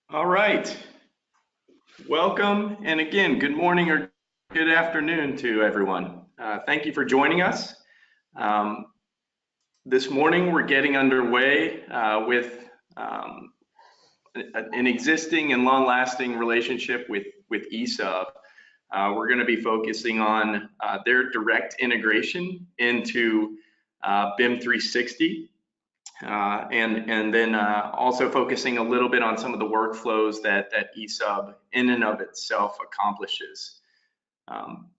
All right, welcome, and again, good morning or good afternoon to everyone. Thank you for joining us. This morning, we're getting underway with an existing and long-lasting relationship with eSUB. We're going to be focusing on their direct integration into BIM 360. And then also focusing a little bit on some of the workflows that eSUB in and of itself accomplishes.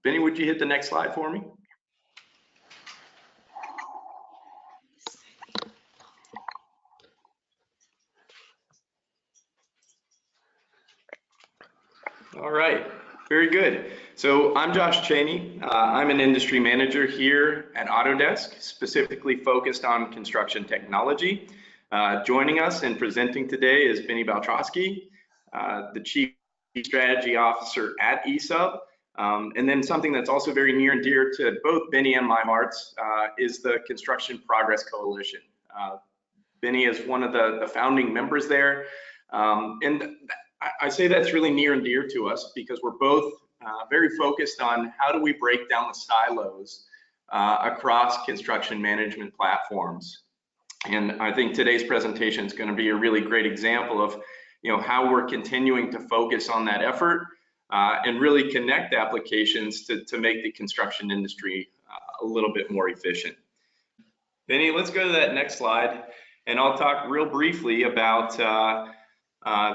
Benny, would you hit the next slide for me? All right, very good. So I'm Josh Cheney. I'm an industry manager here at Autodesk, specifically focused on construction technology. Joining us and presenting today is Benny Baltrosky, the Chief Strategy Officer at eSUB. And then something that's also very near and dear to both Benny and my hearts is the Construction Progress Coalition. Benny is one of the founding members there. And I say that's really near and dear to us because we're both very focused on how do we break down the silos across construction management platforms. And I think today's presentation is going to be a really great example of how we're continuing to focus on that effort and really connect applications to make the construction industry a little bit more efficient. Benny, let's go to that next slide, and I'll talk real briefly about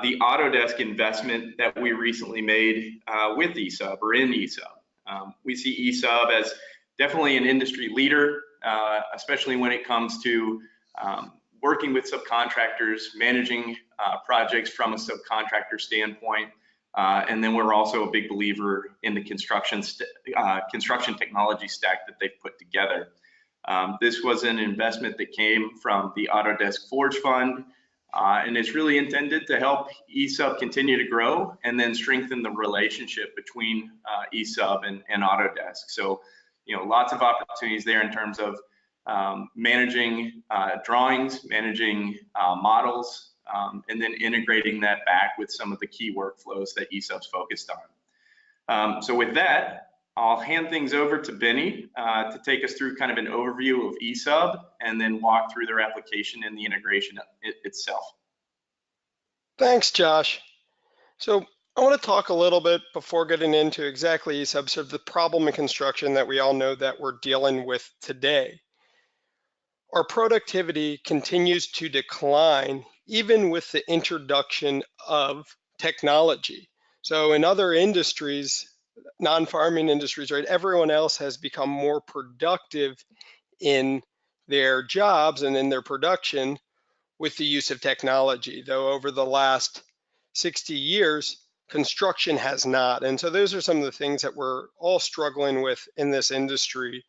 the Autodesk investment that we recently made with eSUB or in eSUB. We see eSUB as definitely an industry leader, especially when it comes to working with subcontractors, managing projects from a subcontractor standpoint. And then we're also a big believer in the construction technology stack that they've put together. This was an investment that came from the Autodesk Forge Fund, and it's really intended to help eSUB continue to grow and then strengthen the relationship between eSUB and Autodesk. So, lots of opportunities there in terms of managing drawings, managing models, and then integrating that back with some of the key workflows that eSUB's focused on. So with that, I'll hand things over to Benny to take us through kind of an overview of eSUB and then walk through their application and the integration itself. Thanks, Josh. So I want to talk a little bit before getting into exactly eSUB, sort of the problem in construction that we all know that we're dealing with today. Our productivity continues to decline even with the introduction of technology. So in other industries, non-farming industries, right, everyone else has become more productive in their jobs and in their production with the use of technology, though over the last 60 years, construction has not. And so those are some of the things that we're all struggling with in this industry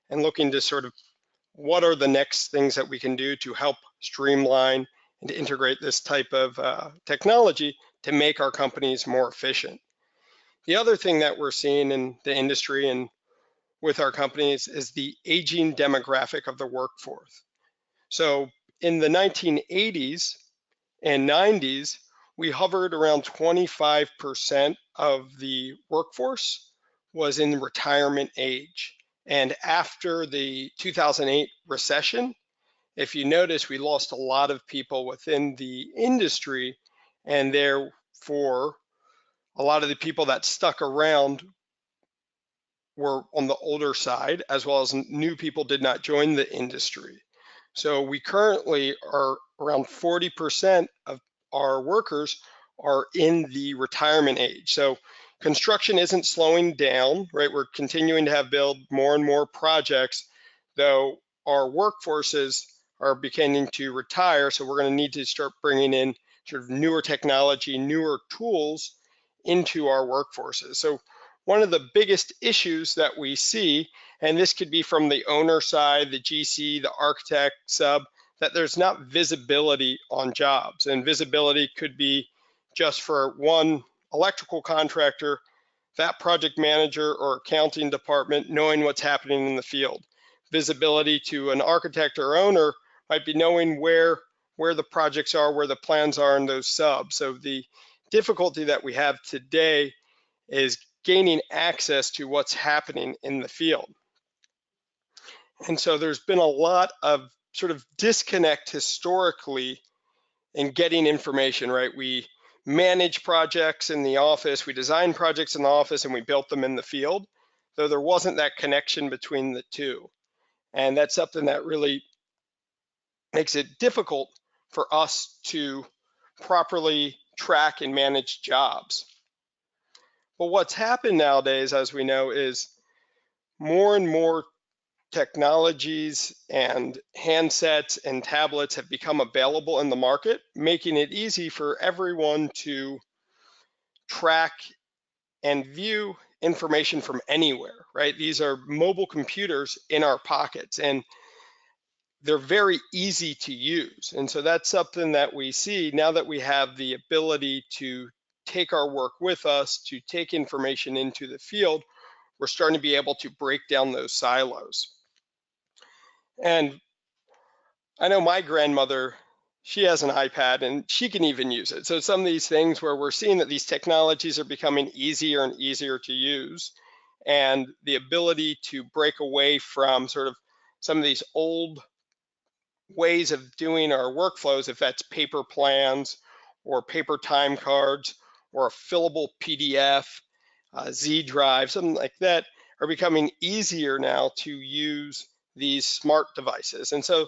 and looking to sort of what are the next things that we can do to help streamline and to integrate this type of technology to make our companies more efficient. The other thing that we're seeing in the industry and with our companies is the aging demographic of the workforce. So in the 1980s and 90s, we hovered around 25% of the workforce was in retirement age. And after the 2008 recession, if you notice, we lost a lot of people within the industry, and therefore, a lot of the people that stuck around were on the older side, as well as new people did not join the industry. So we currently are around 40% of our workers are in the retirement age. So construction isn't slowing down, right? We're continuing to build more and more projects, though our workforces are beginning to retire. So we're going to need to start bringing in sort of newer technology, newer tools into our workforces. So one of the biggest issues that we see, and this could be from the owner side, the GC, the architect, sub, that there's not visibility on jobs. And visibility could be just for one electrical contractor, that project manager or accounting department knowing what's happening in the field. Visibility to an architect or owner might be knowing where where the projects are, where the plans are in those subs. So the difficulty that we have today is gaining access to what's happening in the field. And so there's been a lot of sort of disconnect historically in getting information, right? We manage projects in the office, we design projects in the office, and we built them in the field, though there wasn't that connection between the two. And that's something that really makes it difficult for us to properly track and manage jobs. But what's happened nowadays, as we know, is more and more technologies and handsets and tablets have become available in the market, making it easy for everyone to track and view information from anywhere, right? These are mobile computers in our pockets, and they're very easy to use. And so that's something that we see now that we have the ability to take our work with us, to take information into the field. We're starting to be able to break down those silos. And I know my grandmother, she has an iPad and she can even use it. So some of these things where we're seeing that these technologies are becoming easier and easier to use, and the ability to break away from sort of some of these old ways of doing our workflows, if that's paper plans or paper time cards or a fillable PDF, Z drive, something like that, are becoming easier now to use these smart devices. And so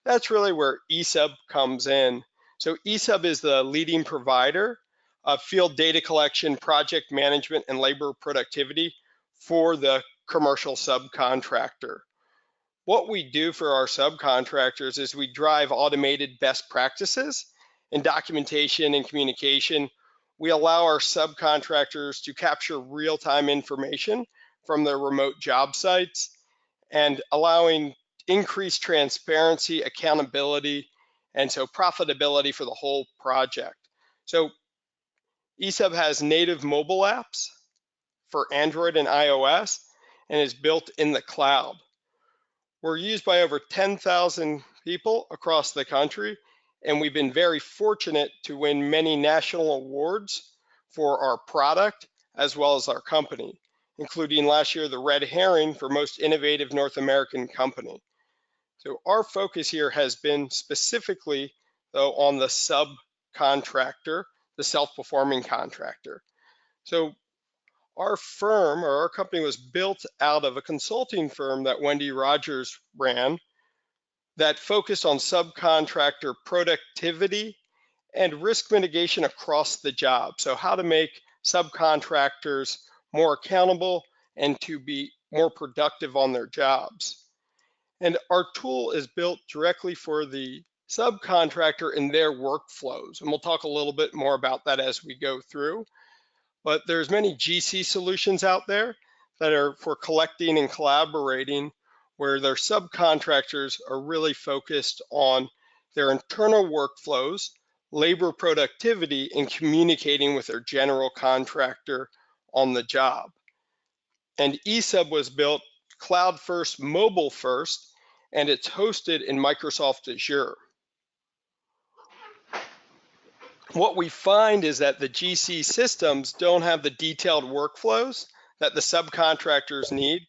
that's really where eSUB comes in. So eSUB is the leading provider of field data collection, project management, and labor productivity for the commercial subcontractor. What we do for our subcontractors is we drive automated best practices in documentation and communication. We allow our subcontractors to capture real-time information from their remote job sites and allowing increased transparency, accountability, and so profitability for the whole project. So eSUB has native mobile apps for Android and iOS and is built in the cloud. We're used by over 10,000 people across the country, and we've been very fortunate to win many national awards for our product as well as our company, including last year the Red Herring for Most Innovative North American Company. So our focus here has been specifically, though, on the subcontractor, the self-performing contractor. So our firm, or our company, was built out of a consulting firm that Wendy Rogers ran that focused on subcontractor productivity and risk mitigation across the job. So how to make subcontractors more accountable and to be more productive on their jobs. And our tool is built directly for the subcontractor in their workflows. And we'll talk a little bit more about that as we go through. But there's many GC solutions out there that are for collecting and collaborating, where their subcontractors are really focused on their internal workflows, labor productivity, and communicating with their general contractor on the job. And eSUB was built cloud first, mobile first, and it's hosted in Microsoft Azure. What we find is that the GC systems don't have the detailed workflows that the subcontractors need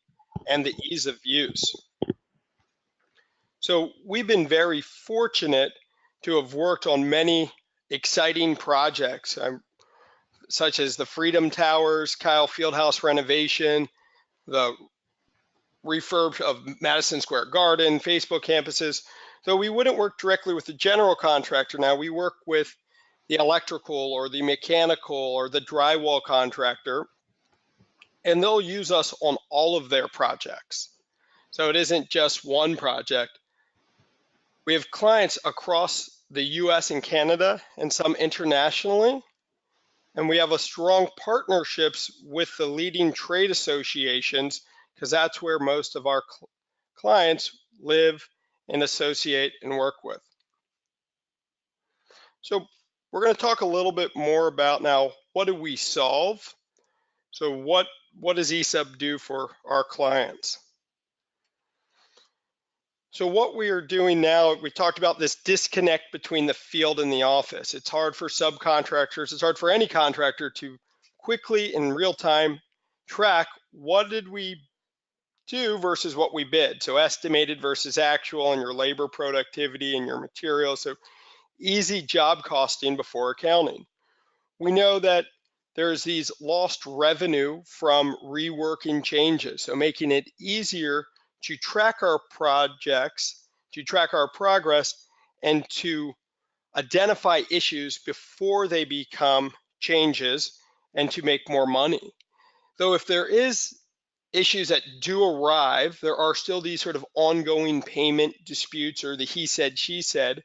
and the ease of use. So we've been very fortunate to have worked on many exciting projects, such as the Freedom Towers, Kyle Fieldhouse renovation, the refurb of Madison Square Garden, Facebook campuses. So we wouldn't work directly with the general contractor now. We work with the electrical or the mechanical or the drywall contractor, and they'll use us on all of their projects. So it isn't just one project. We have clients across the US and Canada and some internationally, and we have a strong partnerships with the leading trade associations because that's where most of our clients live and associate and work with. So we're going to talk a little bit more about now, what do we solve? So what does eSUB do for our clients? So what we are doing now, we talked about this disconnect between the field and the office. It's hard for subcontractors, it's hard for any contractor to quickly in real time track what did we do versus what we bid. So estimated versus actual, and your labor productivity and your materials. So easy job costing before accounting. We know that there's these lost revenue from reworking changes. So making it easier to track our projects, to track our progress, and to identify issues before they become changes and to make more money. Though if there is issues that do arrive, there are still these sort of ongoing payment disputes or the he said, she said.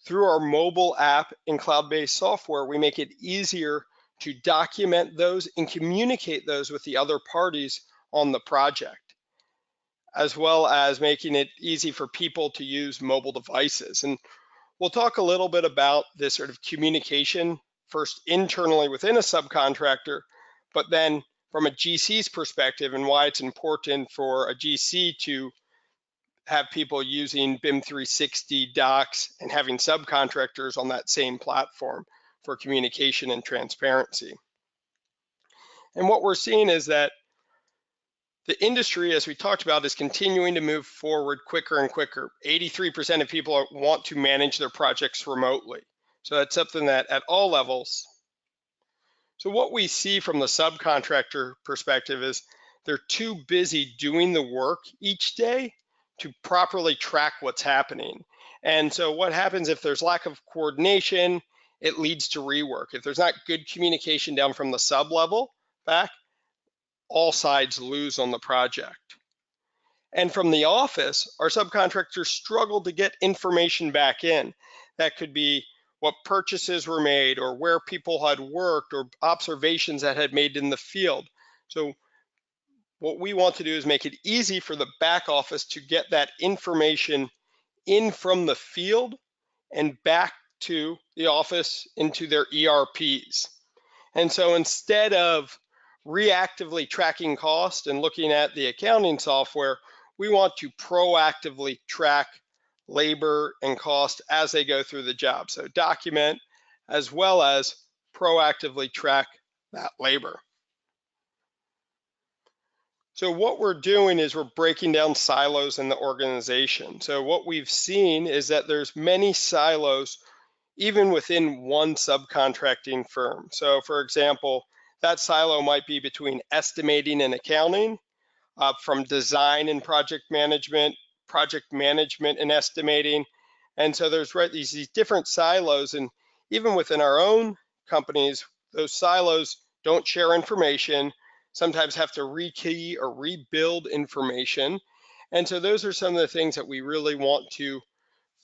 Through our mobile app and cloud-based software, we make it easier to document those and communicate those with the other parties on the project, as well as making it easy for people to use mobile devices. And we'll talk a little bit about this sort of communication, first internally within a subcontractor, but then from a GC's perspective and why it's important for a GC to have people using BIM 360 docs and having subcontractors on that same platform for communication and transparency. And what we're seeing is that the industry, as we talked about, is continuing to move forward quicker and quicker. 83% of people want to manage their projects remotely. So that's something that at all levels. So what we see from the subcontractor perspective is they're too busy doing the work each day to properly track what's happening. And so what happens if there's lack of coordination, it leads to rework. If there's not good communication down from the sub level back, all sides lose on the project. And from the office, our subcontractors struggle to get information back in. That could be what purchases were made or where people had worked or observations that had made in the field. So what we want to do is make it easy for the back office to get that information in from the field and back to the office into their ERPs. And so instead of reactively tracking cost and looking at the accounting software, we want to proactively track labor and cost as they go through the job. So document as well as proactively track that labor. So what we're doing is we're breaking down silos in the organization. So what we've seen is that there's many silos even within one subcontracting firm. So for example, that silo might be between estimating and accounting, from design and project management and estimating. And so there's these different silos, and even within our own companies, those silos don't share information, sometimes have to rekey or rebuild information. And so those are some of the things that we really want to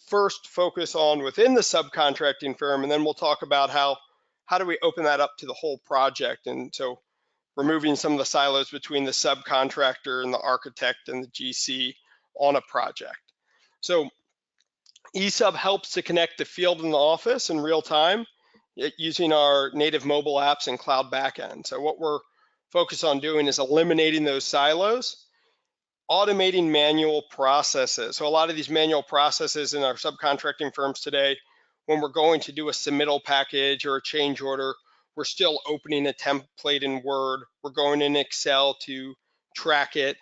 first focus on within the subcontracting firm, and then we'll talk about how do we open that up to the whole project. And so removing some of the silos between the subcontractor and the architect and the GC on a project. So eSUB helps to connect the field and the office in real time using our native mobile apps and cloud backend. So what we're focused on doing is eliminating those silos, automating manual processes. So a lot of these manual processes in our subcontracting firms today, when we're going to do a submittal package or a change order, we're still opening a template in Word. We're going in Excel to track it,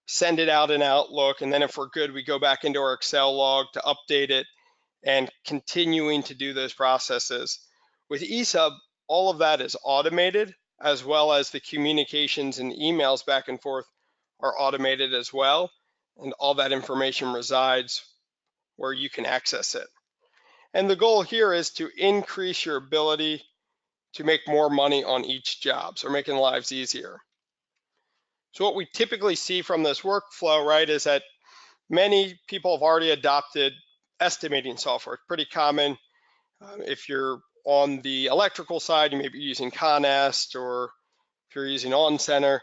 send it out in Outlook, and then if we're good, we go back into our Excel log to update it and continuing to do those processes. With eSUB, all of that is automated, as well as the communications and emails back and forth are automated as well, and all that information resides where you can access it. And the goal here is to increase your ability to make more money on each job, so making lives easier. So what we typically see from this workflow, right, is that many people have already adopted estimating software. It's pretty common. If you're on the electrical side, you may be using Conest, or if you're using OnCenter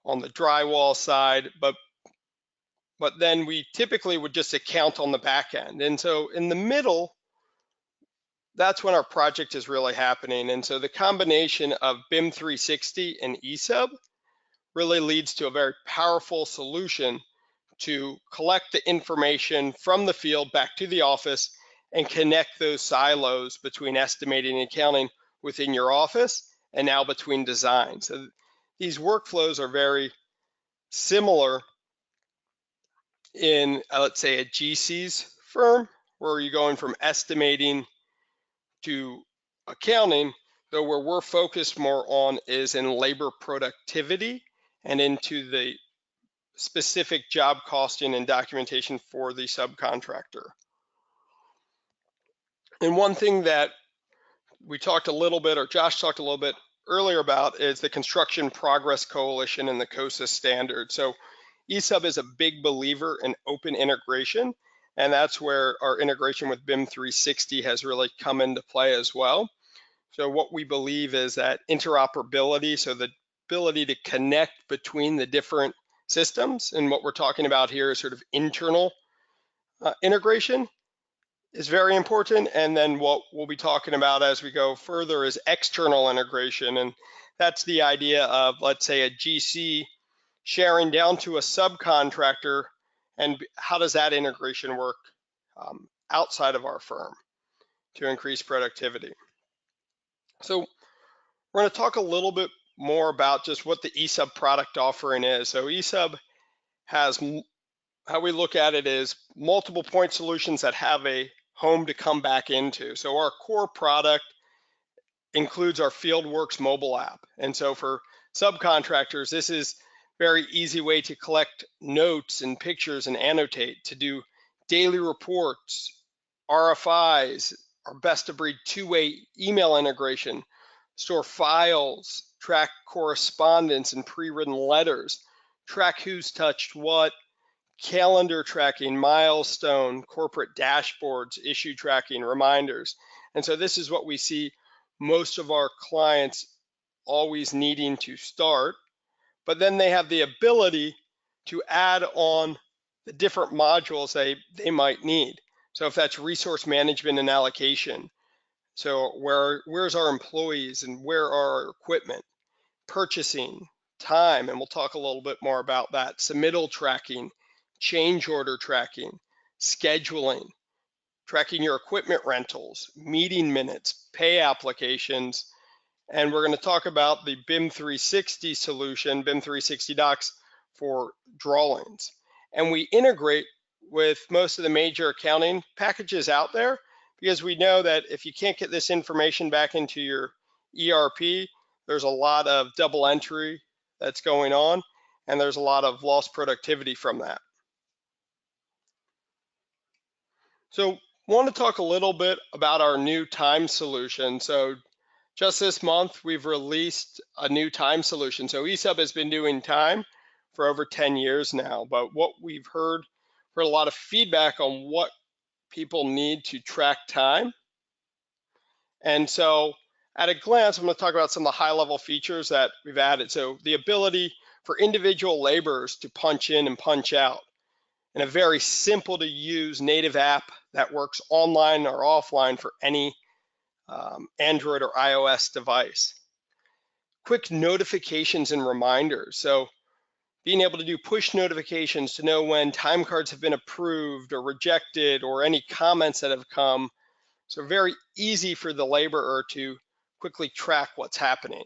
on the drywall side, but then we typically would just account on the back end. And so in the middle, that's when our project is really happening. And so the combination of BIM 360 and eSUB really leads to a very powerful solution to collect the information from the field back to the office and connect those silos between estimating and accounting within your office and now between design. So these workflows are very similar in, let's say, a GC's firm, where you're going from estimating to accounting, though where we're focused more on is in labor productivity and into the specific job costing and documentation for the subcontractor. And one thing that we talked a little bit, or Josh talked a little bit earlier about, is the Construction Progress Coalition and the COSA standard. So eSUB is a big believer in open integration, and that's where our integration with BIM 360 has really come into play as well. So what we believe is that interoperability, so the ability to connect between the different systems, and what we're talking about here is sort of internal integration, is very important. And then what we'll be talking about as we go further is external integration. And that's the idea of, let's say, a GC sharing down to a subcontractor, and how does that integration work outside of our firm to increase productivity. So we're going to talk a little bit more about just what the eSUB product offering is. So eSUB has, how we look at it is multiple point solutions that have a home to come back into. So our core product includes our FieldWorks mobile app. And so for subcontractors, this is a very easy way to collect notes and pictures and annotate, to do daily reports, RFIs, our best of breed two-way email integration, store files, track correspondence and pre-written letters, track who's touched what, calendar tracking, milestone, corporate dashboards, issue tracking, reminders. And so this is what we see most of our clients always needing to start, but then they have the ability to add on the different modules they might need. So if that's resource management and allocation, so where's our employees and where are our equipment, purchasing, time, and we'll talk a little bit more about that, submittal tracking, change order tracking, scheduling, tracking your equipment rentals, meeting minutes, pay applications, and we're going to talk about the BIM 360 solution, BIM 360 Docs for drawings. And we integrate with most of the major accounting packages out there, because we know that if you can't get this information back into your ERP, there's a lot of double entry that's going on, and there's a lot of lost productivity from that. So I want to talk a little bit about our new time solution. So just this month, we've released a new time solution. So eSUB has been doing time for over 10 years now, but what we've heard a lot of feedback on what people need to track time. And so at a glance, I'm going to talk about some of the high-level features that we've added. So the ability for individual laborers to punch in and punch out in a very simple to use native app that works online or offline for any Android or iOS device. Quick notifications and reminders. So being able to do push notifications to know when time cards have been approved or rejected, or any comments that have come. So very easy for the laborer to quickly track what's happening.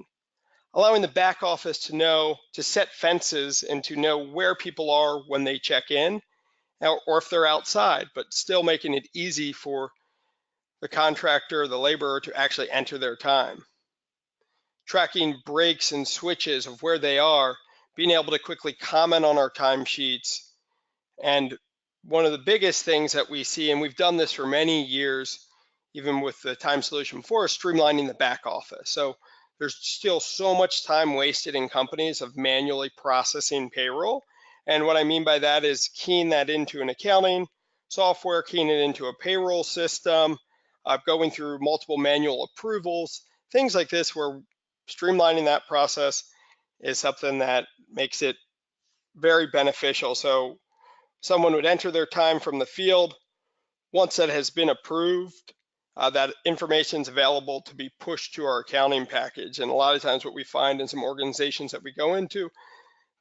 Allowing the back office to know, to set fences and to know where people are when they check in, or if they're outside, but still making it easy for the contractor, the laborer, to actually enter their time. Tracking breaks and switches of where they are, being able to quickly comment on our timesheets. And one of the biggest things that we see, and we've done this for many years, even with the time solution before, is streamlining the back office. So there's still so much time wasted in companies of manually processing payroll. And what I mean by that is keying that into an accounting software, keying it into a payroll system, going through multiple manual approvals, things like this, where streamlining that process is something that makes it very beneficial. So someone would enter their time from the field. Once that has been approved, that information is available to be pushed to our accounting package. And a lot of times what we find in some organizations that we go into,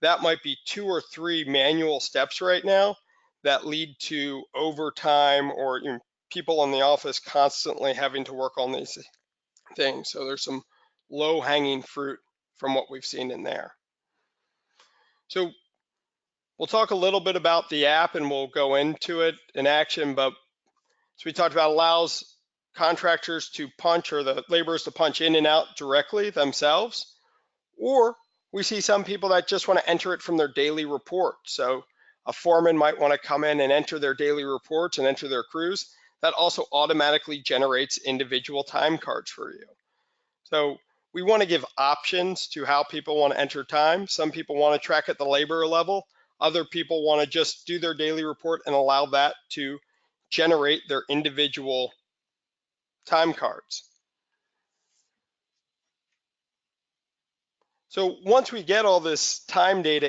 that might be 2 or 3 manual steps right now that lead to overtime or people in the office constantly having to work on these things. So there's some low-hanging fruit from what we've seen in there. So we'll talk a little bit about the app and we'll go into it in action, but as we talked about, allows contractors to punch, or the laborers to punch in and out directly themselves, or we see some people that just want to enter it from their daily report. So a foreman might want to come in and enter their daily reports and enter their crews. That also automatically generates individual time cards for you. So we want to give options to how people want to enter time. Some people want to track at the laborer level. Other people want to just do their daily report and allow that to generate their individual time cards. So once we get all this time data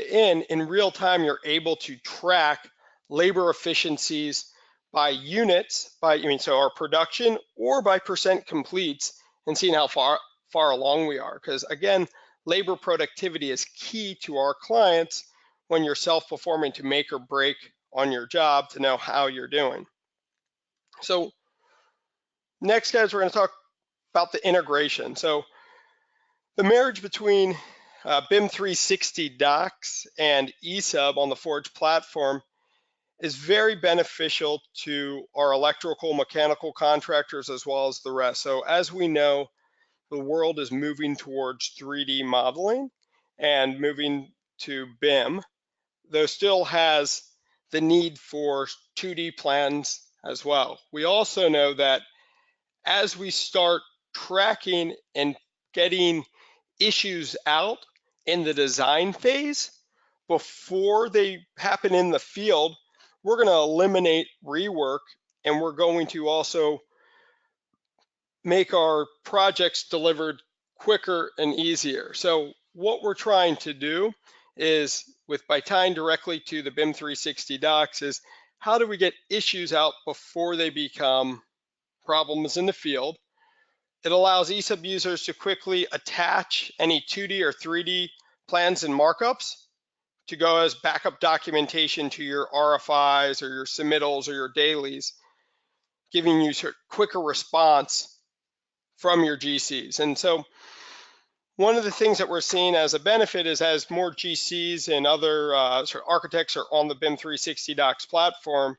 in real time, you're able to track labor efficiencies by units, so our production, or by percent completes, and seeing how far along we are. Because again, labor productivity is key to our clients when you're self-performing, to make or break on your job, to know how you're doing. So next, guys, we're going to talk about the integration. So the marriage between BIM 360 Docs and eSUB on the Forge platform is very beneficial to our electrical, mechanical contractors, as well as the rest. So as we know, the world is moving towards 3D modeling and moving to BIM, though still has the need for 2D plans as well. We also know that as we start tracking and getting issues out in the design phase before they happen in the field, we're going to eliminate rework, and we're going to also make our projects delivered quicker and easier. So what we're trying to do is, by tying directly to the BIM 360 Docs, is how do we get issues out before they become problems in the field. It allows eSUB users to quickly attach any 2D or 3D plans and markups to go as backup documentation to your RFIs or your submittals or your dailies, giving you quicker response from your GCs. And so one of the things that we're seeing as a benefit is, as more GCs and other architects are on the BIM 360 Docs platform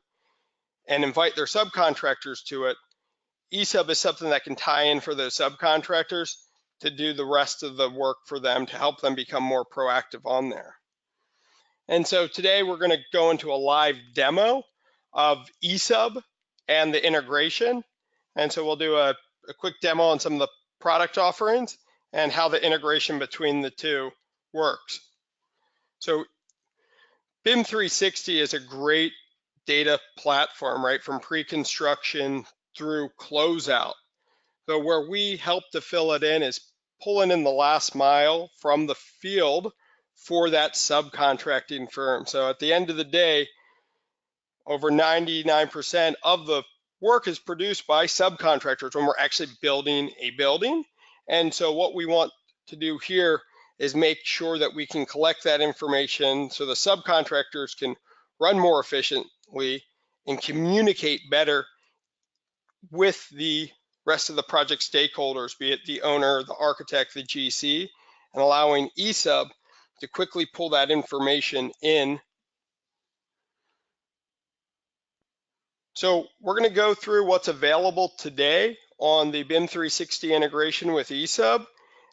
and invite their subcontractors to it, eSUB is something that can tie in for those subcontractors to do the rest of the work for them, to help them become more proactive on there. And so today we're going to go into a live demo of eSUB and the integration. And so we'll do a quick demo on some of the product offerings and how the integration between the two works. So BIM 360 is a great data platform, right, from pre-construction through closeout. So where we help to fill it in is pulling in the last mile from the field for that subcontracting firm. So at the end of the day, over 99% of the work is produced by subcontractors when we're actually building a building. And so what we want to do here is make sure that we can collect that information so the subcontractors can run more efficiently and communicate better with the rest of the project stakeholders, be it the owner, the architect, the GC, and allowing eSUB to quickly pull that information in. So we're going to go through what's available today on the BIM 360 integration with eSUB.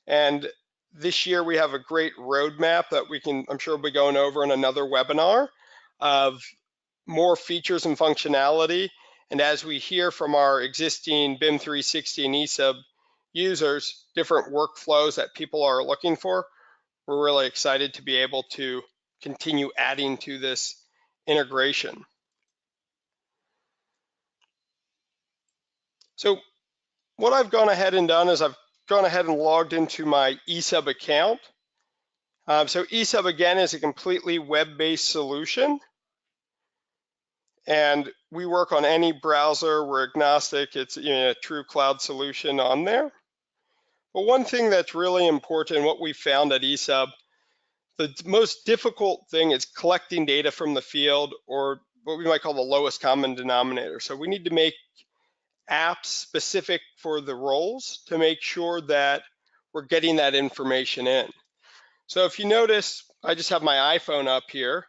And this year we have a great roadmap that I'm sure we'll be going over in another webinar, of more features and functionality. And as we hear from our existing BIM 360 and eSUB users, different workflows that people are looking for, we're really excited to be able to continue adding to this integration. So what I've gone ahead and done is I've gone ahead and logged into my eSUB account. So eSUB, again, is a completely web-based solution. And we work on any browser. We're agnostic. It's a true cloud solution on there. But one thing that's really important, what we found at eSUB, The most difficult thing is collecting data from the field, or what we might call the lowest common denominator. So we need to make apps specific for the roles to make sure that we're getting that information in. So if you notice, I just have my iPhone up here.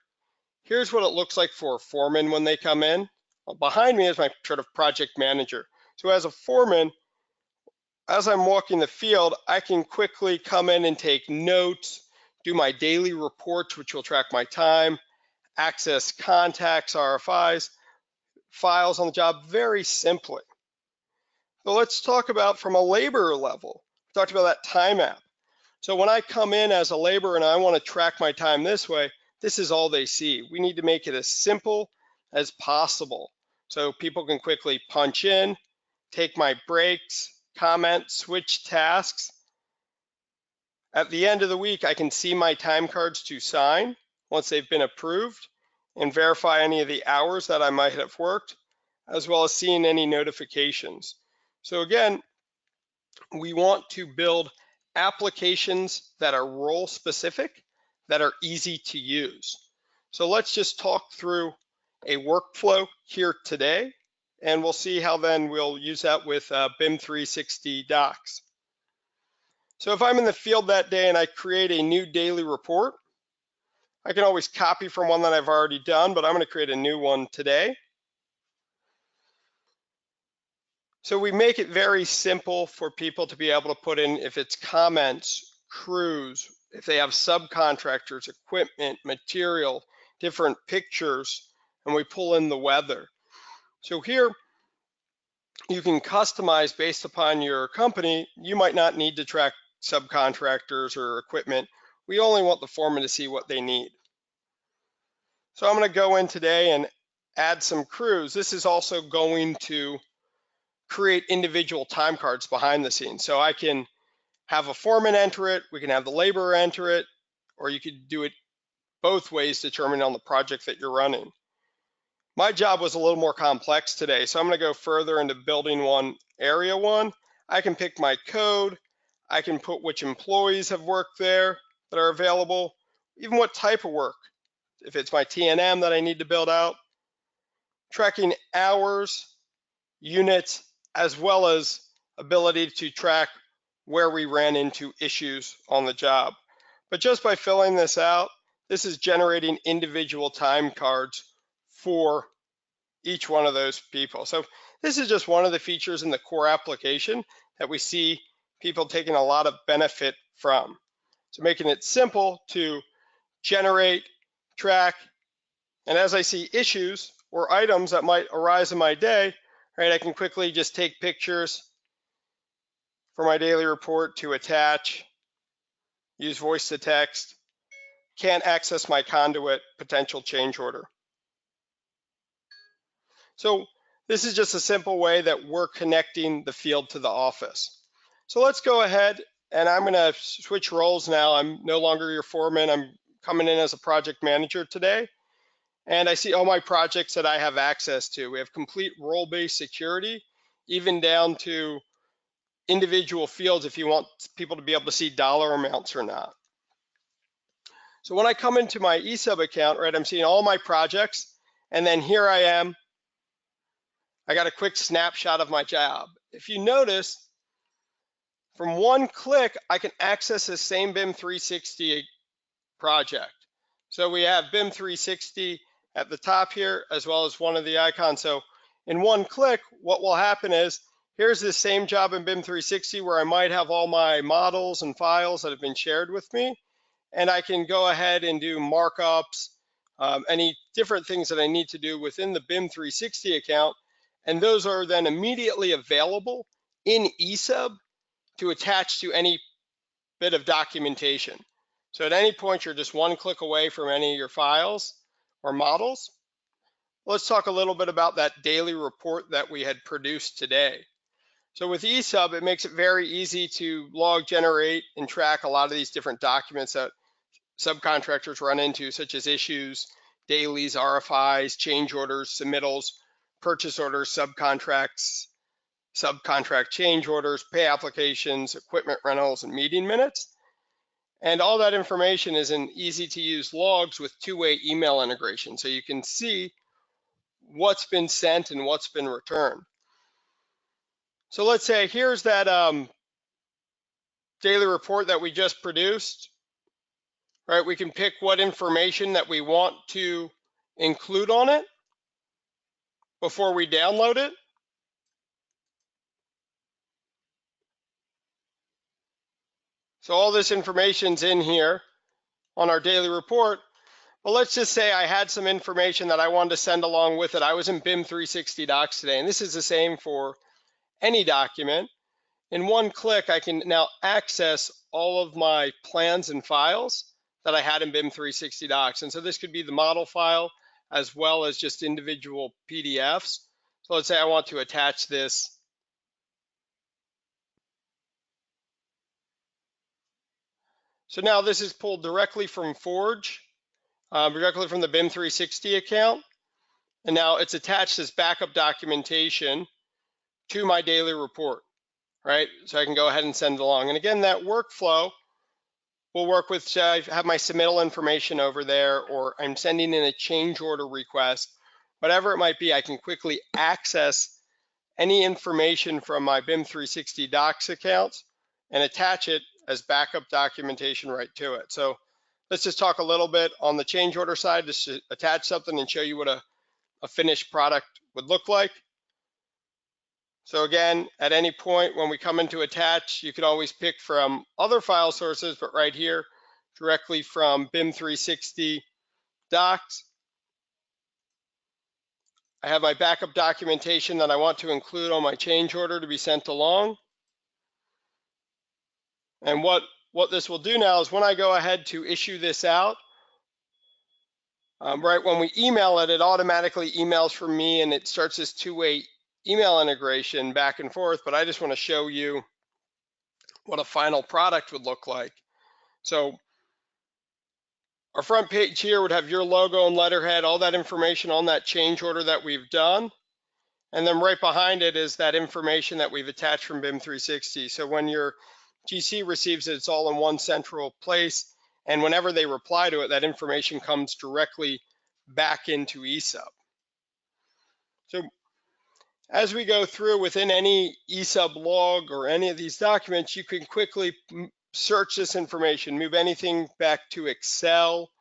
Here's what it looks like for a foreman when they come in. Behind me is my sort of project manager. So as a foreman, as I'm walking the field, I can quickly come in and take notes, do my daily reports, which will track my time, access contacts, RFIs, files on the job very simply. So let's talk about from a laborer level. We talked about that time app. So when I come in as a laborer and I want to track my time this way, this is all they see. We need to make it as simple as possible so people can quickly punch in, take my breaks, comment, switch tasks. At the end of the week, I can see my time cards to sign once they've been approved and verify any of the hours that I might have worked, as well as seeing any notifications. So again, we want to build applications that are role specific, that are easy to use. So let's just talk through a workflow here today, and we'll see how then we'll use that with BIM 360 docs. So if I'm in the field that day and I create a new daily report, I can always copy from one that I've already done, but I'm going to create a new one today. So we make it very simple for people to be able to put in, if it's comments, crews, if they have subcontractors, equipment, material, different pictures, and we pull in the weather. So here you can customize based upon your company. You might not need to track subcontractors or equipment. We only want the foreman to see what they need. So I'm going to go in today and add some crews. This is also going to create individual time cards behind the scenes. So I can have a foreman enter it, we can have the laborer enter it, or you could do it both ways determining on the project that you're running. My job was a little more complex today, so I'm going to go further into building one, area one. I can pick my code, I can put which employees have worked there that are available, even what type of work. If it's my T&M that I need to build out, tracking hours, units, as well as ability to track where we ran into issues on the job. But just by filling this out, this is generating individual time cards for each one of those people. So this is just one of the features in the core application that we see people taking a lot of benefit from. So making it simple to generate, track, and as I see issues or items that might arise in my day, right, I can quickly just take pictures for my daily report to attach, use voice to text, can't access my conduit, potential change order. So this is just a simple way that we're connecting the field to the office. So let's go ahead and I'm going to switch roles now. I'm no longer your foreman. I'm coming in as a project manager today. And I see all my projects that I have access to. We have complete role-based security, even down to individual fields if you want people to be able to see dollar amounts or not. So when I come into my eSUB account, right, I'm seeing all my projects, and then here I am. I got a quick snapshot of my job. If you notice, from one click, I can access the same BIM 360 project. So we have BIM 360 at the top here, as well as one of the icons. So in one click, what will happen is, here's the same job in BIM 360 where I might have all my models and files that have been shared with me. And I can go ahead and do markups, any different things that I need to do within the BIM 360 account. And those are then immediately available in eSUB to attach to any bit of documentation. So at any point, you're just one click away from any of your files or models. Let's talk a little bit about that daily report that we had produced today. So with eSUB, it makes it very easy to log, generate, and track a lot of these different documents that subcontractors run into, such as issues, dailies, RFIs, change orders, submittals, purchase orders, subcontracts, subcontract change orders, pay applications, equipment rentals, and meeting minutes. And all that information is in easy to use logs with two-way email integration. So you can see what's been sent and what's been returned. So let's say here's that daily report that we just produced, right? We can pick what information that we want to include on it before we download it. So all this information's in here on our daily report. Well, let's just say I had some information that I wanted to send along with it. I was in BIM 360 Docs today, and this is the same for any document. In one click, I can now access all of my plans and files that I had in BIM 360 Docs. And so this could be the model file as well as just individual PDFs. So let's say I want to attach this. So now this is pulled directly from Forge, directly from the BIM 360 account. And now it's attached as backup documentation to my daily report, right? So I can go ahead and send it along. And again, that workflow will work with, say I have my submittal information over there, or I'm sending in a change order request, whatever it might be, I can quickly access any information from my BIM 360 Docs accounts and attach it as backup documentation right to it. So let's just talk a little bit on the change order side, just to attach something and show you what a finished product would look like. So again, at any point when we come into attach, you can always pick from other file sources, but right here, directly from BIM 360 Docs, I have my backup documentation that I want to include on my change order to be sent along. And what this will do now is when I go ahead to issue this out, right when we email it, it automatically emails from me and it starts this two-way email integration back and forth, but I just want to show you what a final product would look like. So our front page here would have your logo and letterhead, all that information on that change order that we've done. And then right behind it is that information that we've attached from BIM 360. So when your GC receives it, it's all in one central place. And whenever they reply to it, that information comes directly back into eSUB. So as we go through within any eSUB log or any of these documents, you can quickly search this information, move anything back to Excel.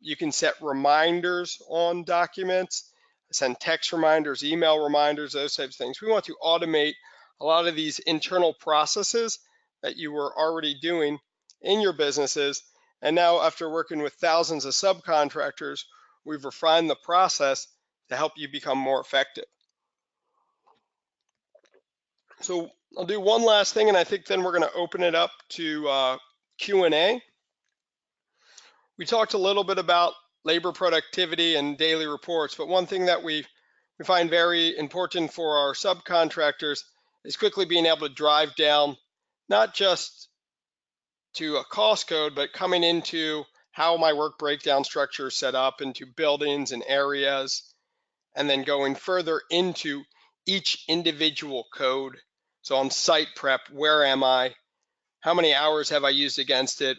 You can set reminders on documents, send text reminders, email reminders, those types of things. We want to automate a lot of these internal processes that you were already doing in your businesses. And now after working with thousands of subcontractors, we've refined the process to help you become more effective. So I'll do one last thing, and I think then we're going to open it up to Q&A. We talked a little bit about labor productivity and daily reports, but one thing that we find very important for our subcontractors is quickly being able to drive down not just to a cost code, but coming into how my work breakdown structure is set up into buildings and areas, and then going further into each individual code. So on site prep, where am I? How many hours have I used against it?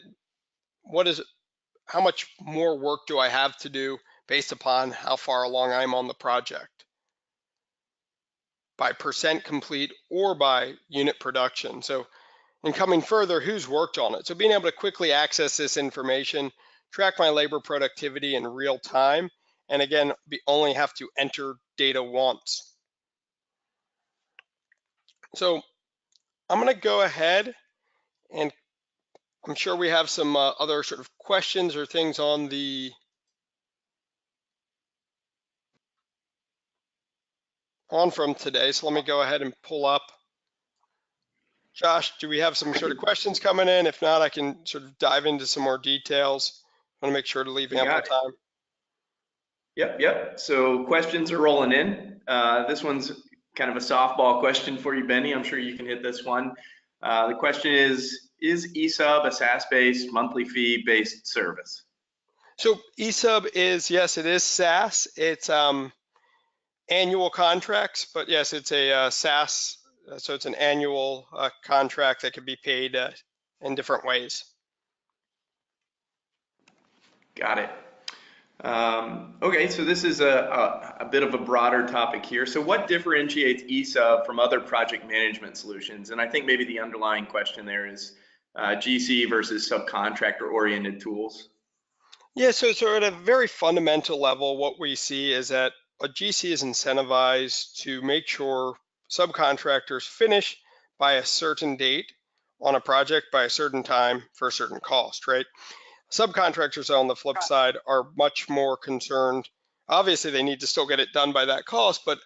How much more work do I have to do based upon how far along I'm on the project? By percent complete or by unit production. So, and coming further, who's worked on it? So being able to quickly access this information, track my labor productivity in real time, and again, only have to enter data once. So I'm going to go ahead, and I'm sure we have some other sort of questions or things on from today. So let me go ahead and pull up. Josh, do we have some sort of questions coming in? If not, I can sort of dive into some more details. I want to make sure to leave ample time. Yep. So questions are rolling in. This one's kind of a softball question for you, Benny. I'm sure you can hit this one. The question is eSUB a SaaS-based, monthly fee-based service? So eSUB is, yes, it is SaaS. It's annual contracts, but yes, it's a SaaS. So it's an annual contract that can be paid in different ways. Got it. Okay, so this is a bit of a broader topic here. So what differentiates eSUB from other project management solutions? And I think maybe the underlying question there is GC versus subcontractor-oriented tools. Yeah, so at a very fundamental level, what we see is that a GC is incentivized to make sure subcontractors finish by a certain date on a project by a certain time for a certain cost, right? Subcontractors on the flip side are much more concerned. Obviously, they need to still get it done by that cost, but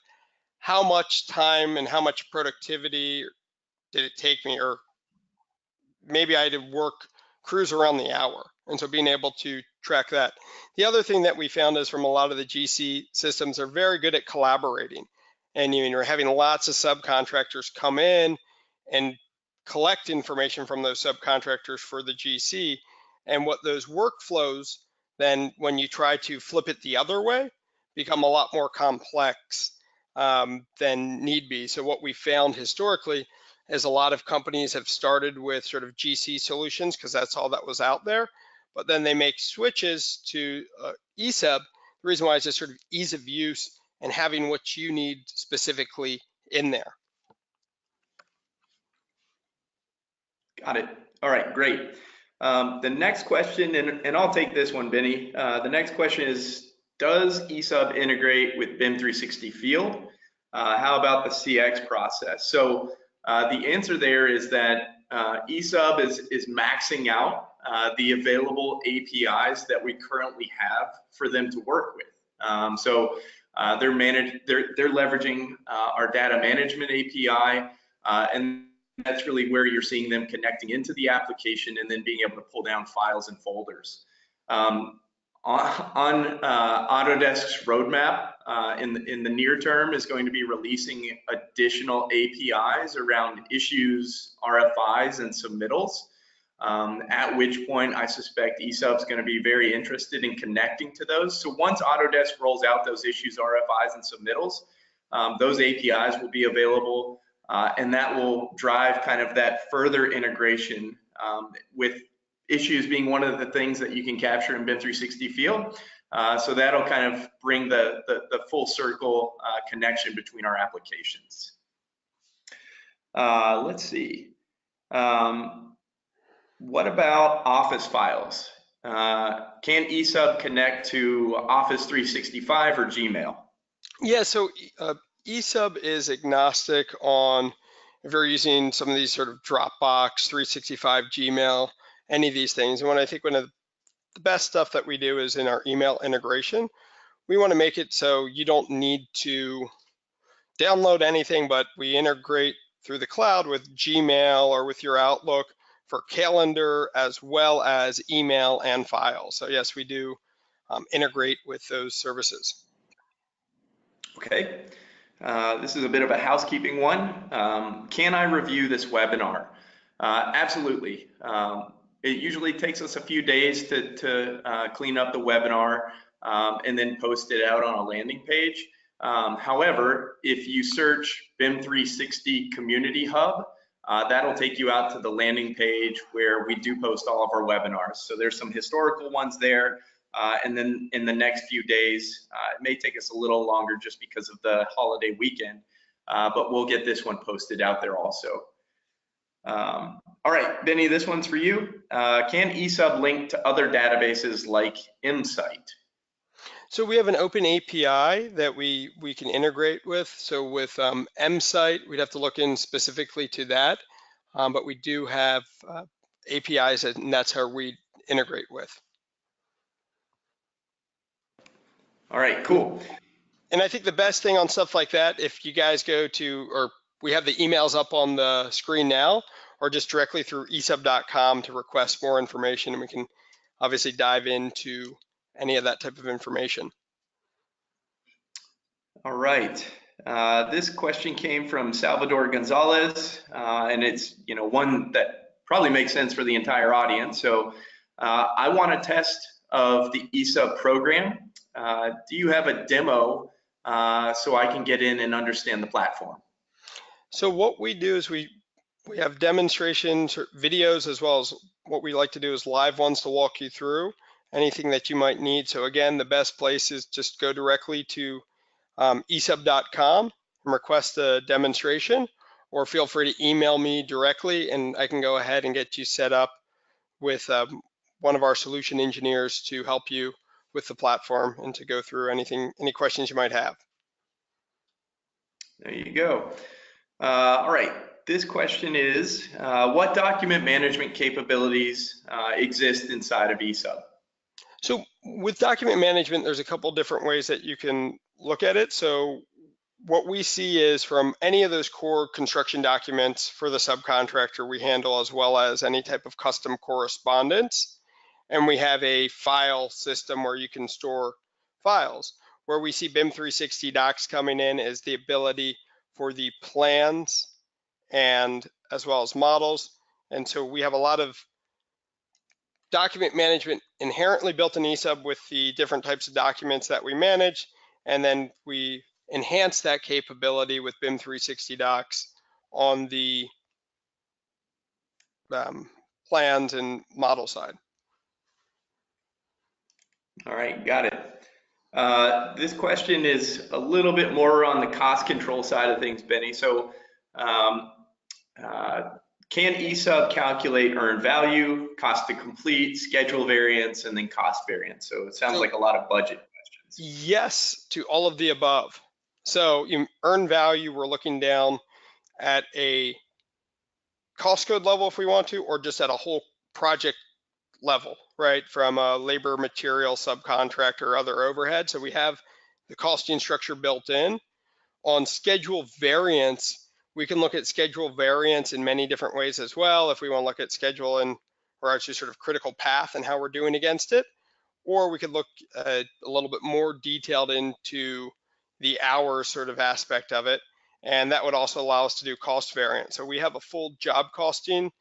how much time and how much productivity did it take me? Or maybe I had to work crews around the hour. And so being able to track that. The other thing that we found is from a lot of the GC systems are very good at collaborating. And you're having lots of subcontractors come in and collect information from those subcontractors for the GC. And what those workflows then, when you try to flip it the other way, become a lot more complex than need be. So what we found historically is a lot of companies have started with sort of GC solutions because that's all that was out there, but then they make switches to eSUB. The reason why is just sort of ease of use and having what you need specifically in there. Got it. All right, great. The next question, and I'll take this one, Benny. The next question is, does eSUB integrate with BIM 360 Field? How about the CX process? So the answer there is that eSUB is maxing out the available APIs that we currently have for them to work with. They're leveraging our data management API, and that's really where you're seeing them connecting into the application and then being able to pull down files and folders. On Autodesk's roadmap in the near term is going to be releasing additional APIs around issues, RFIs, and submittals, at which point I suspect eSUB is going to be very interested in connecting to those. So once Autodesk rolls out those issues, RFIs, and submittals, those APIs will be available, and that will drive kind of that further integration with issues being one of the things that you can capture in BIM 360 Field. So that'll kind of bring the full circle connection between our applications. Let's see. What about Office files? Can eSUB connect to Office 365 or Gmail? Yeah, so eSUB is agnostic on if you're using some of these sort of Dropbox, 365, Gmail, any of these things. And one of the best stuff that we do is in our email integration. We want to make it so you don't need to download anything, but we integrate through the cloud with Gmail or with your Outlook for calendar as well as email and files. So yes, we do integrate with those services. Okay. This is a bit of a housekeeping one. Can I review this webinar? Absolutely. It usually takes us a few days to clean up the webinar and then post it out on a landing page. However, if you search BIM 360 Community Hub, that'll take you out to the landing page where we do post all of our webinars. So there's some historical ones there. And then in the next few days, it may take us a little longer just because of the holiday weekend, but we'll get this one posted out there also. All right, Benny, this one's for you. Can eSUB link to other databases like InSight? So we have an open API that we can integrate with. So with MSite, we'd have to look in specifically to that, but we do have APIs, and that's how we integrate with. All right, cool. And I think the best thing on stuff like that, if you guys go to, or we have the emails up on the screen now, or just directly through esub.com to request more information, and we can obviously dive into any of that type of information. All right. This question came from Salvador Gonzalez, and it's one that probably makes sense for the entire audience. So I want a test of the eSUB program. Do you have a demo so I can get in and understand the platform? So what we do is we have demonstrations, videos, as well as what we like to do is live ones to walk you through. anything that you might need. So again, the best place is just go directly to eSUB.com and request a demonstration, or feel free to email me directly and I can go ahead and get you set up with one of our solution engineers to help you with the platform and to go through any questions you might have. There you go. All right, this question is, what document management capabilities exist inside of eSUB? So with document management, there's a couple different ways that you can look at it. So what we see is from any of those core construction documents for the subcontractor, we handle, as well as any type of custom correspondence. And we have a file system where you can store files. Where we see BIM 360 docs coming in is the ability for the plans and as well as models. And so we have a lot of document management inherently built in eSUB with the different types of documents that we manage. And then we enhance that capability with BIM 360 docs on the plans and model side. All right, got it. This question is a little bit more on the cost control side of things, Benny. So can eSUB calculate earned value, cost to complete, schedule variance, and then cost variance? So it sounds like a lot of budget questions. Yes to all of the above. So you earn value, we're looking down at a cost code level if we want to, or just at a whole project level, right? From a labor, material, subcontractor, or other overhead. So we have the costing structure built in. On schedule variance, we can look at schedule variance in many different ways as well. If we want to look at schedule and, or actually sort of critical path and how we're doing against it, or we could look a little bit more detailed into the hours sort of aspect of it. And that would also allow us to do cost variance. So we have a full job costing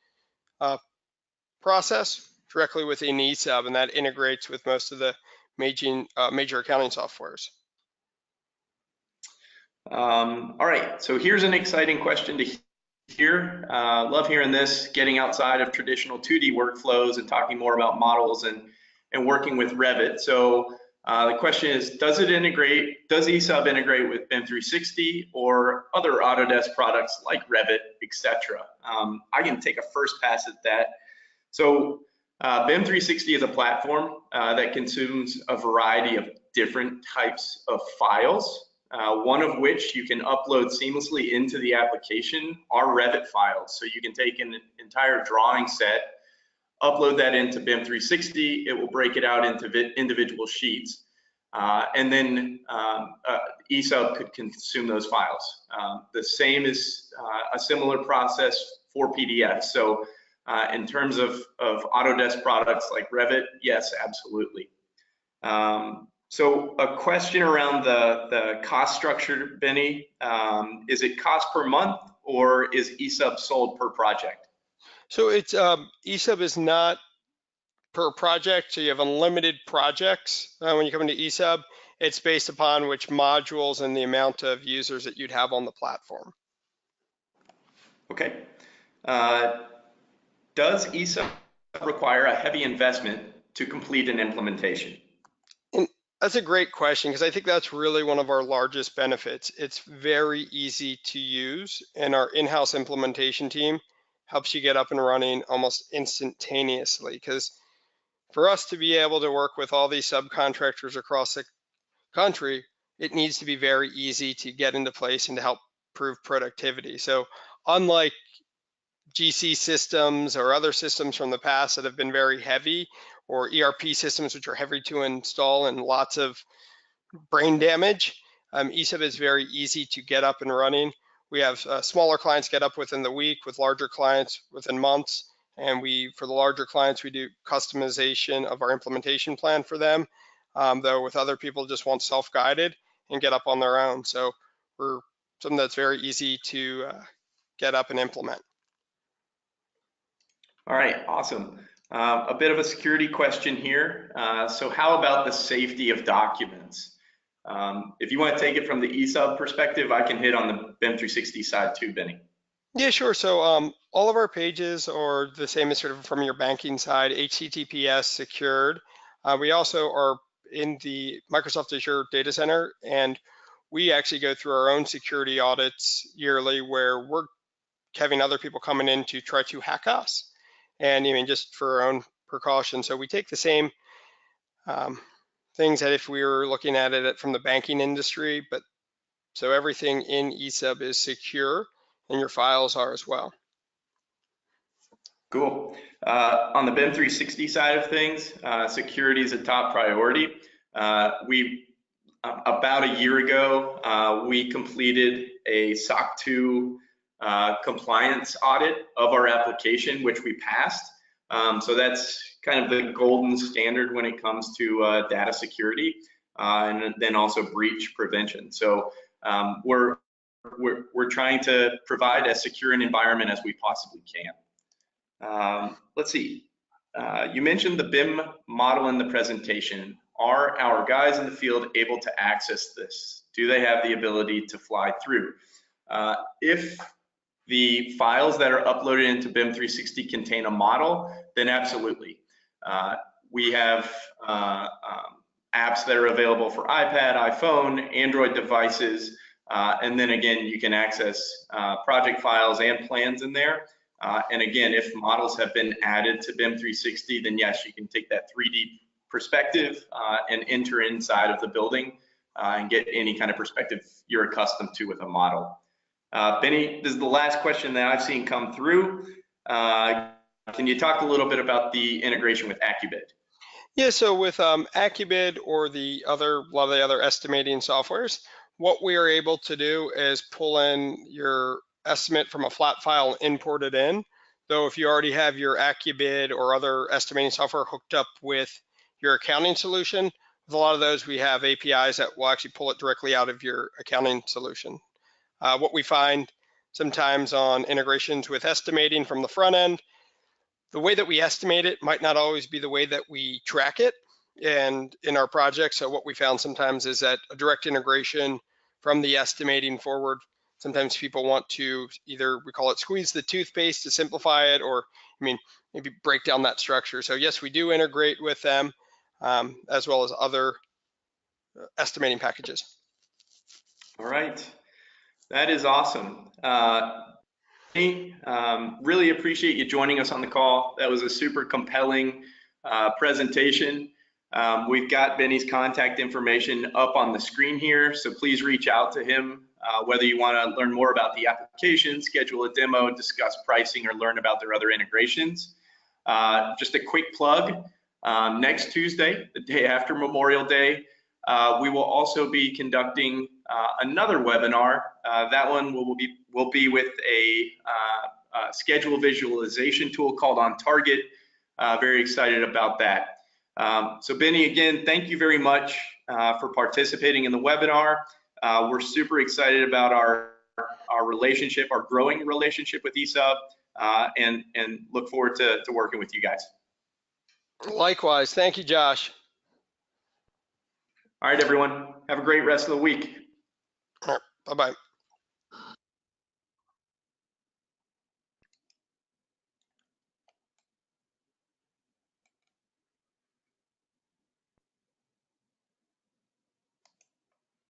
process directly within eSUB, and that integrates with most of the major accounting softwares. All right, so here's an exciting question to hear. Love hearing this, getting outside of traditional 2D workflows and talking more about models and working with Revit. So the question is, does eSUB integrate with BIM 360 or other Autodesk products like Revit, etc.? I can take a first pass at that. So BIM 360 is a platform that consumes a variety of different types of files, one of which you can upload seamlessly into the application are Revit files. So you can take an entire drawing set, upload that into BIM 360, it will break it out into individual sheets, and then eSUB could consume those files. The same is a similar process for PDFs. So in terms of Autodesk products like Revit, yes, absolutely. So a question around the cost structure, Benny, is it cost per month or is eSUB sold per project? So it's eSUB is not per project, so you have unlimited projects when you come into eSUB. It's based upon which modules and the amount of users that you'd have on the platform. Okay. Does eSUB require a heavy investment to complete an implementation? And that's a great question, because I think that's really one of our largest benefits. It's very easy to use, and our in-house implementation team helps you get up and running almost instantaneously. Because for us to be able to work with all these subcontractors across the country, it needs to be very easy to get into place and to help prove productivity. So unlike GC systems or other systems from the past that have been very heavy, or ERP systems which are heavy to install and lots of brain damage, eSUB is very easy to get up and running. We have smaller clients get up within the week, with larger clients within months. And for the larger clients, we do customization of our implementation plan for them, though with other people just want self-guided and get up on their own. So we're something that's very easy to get up and implement. All right, awesome. A bit of a security question here. So how about the safety of documents? If you want to take it from the eSUB perspective, I can hit on the BIM 360 side too, Benny. Yeah, sure. So all of our pages are the same as sort of from your banking side, HTTPS secured. We also are in the Microsoft Azure data center, and we actually go through our own security audits yearly where we're having other people coming in to try to hack us, and even just for our own precaution. So we take the same things that if we were looking at it from the banking industry, but so everything in eSUB is secure and your files are as well. Cool. On the BIM 360 side of things, security is a top priority. About a year ago, we completed a SOC 2 compliance audit of our application, which we passed. So that's kind of the golden standard when it comes to data security, and then also breach prevention. So we're trying to provide as secure an environment as we possibly can. Let's see. You mentioned the BIM model in the presentation. Are our guys in the field able to access this? Do they have the ability to fly through? If the files that are uploaded into BIM 360 contain a model, then absolutely. We have apps that are available for iPad, iPhone, Android devices, and then again, you can access project files and plans in there. And again, if models have been added to BIM 360, then yes, you can take that 3D perspective and enter inside of the building and get any kind of perspective you're accustomed to with a model. Benny, this is the last question that I've seen come through. Can you talk a little bit about the integration with AccuBid? Yeah, so with AccuBid or a lot of the other estimating softwares, what we are able to do is pull in your estimate from a flat file and import it in. Though if you already have your AccuBid or other estimating software hooked up with your accounting solution, with a lot of those we have APIs that will actually pull it directly out of your accounting solution. What we find sometimes on integrations with estimating from the front end, the way that we estimate it might not always be the way that we track it and in our project. So what we found sometimes is that a direct integration from the estimating forward, sometimes people want to either, we call it squeeze the toothpaste to simplify it, or maybe break down that structure. So yes, we do integrate with them as well as other estimating packages. All right, that is awesome. Really appreciate you joining us on the call. That was a super compelling presentation. We've got Benny's contact information up on the screen here, so please reach out to him, whether you want to learn more about the application, schedule a demo, discuss pricing, or learn about their other integrations. Just a quick plug, next Tuesday, the day after Memorial Day, we will also be conducting another webinar. That one will be with a schedule visualization tool called OnTarget. Very excited about that. So Benny, again, thank you very much for participating in the webinar. We're super excited about our relationship, our growing relationship with eSUB, and look forward to working with you guys. Likewise. Thank you, Josh. All right, everyone. Have a great rest of the week. All right. Bye-bye.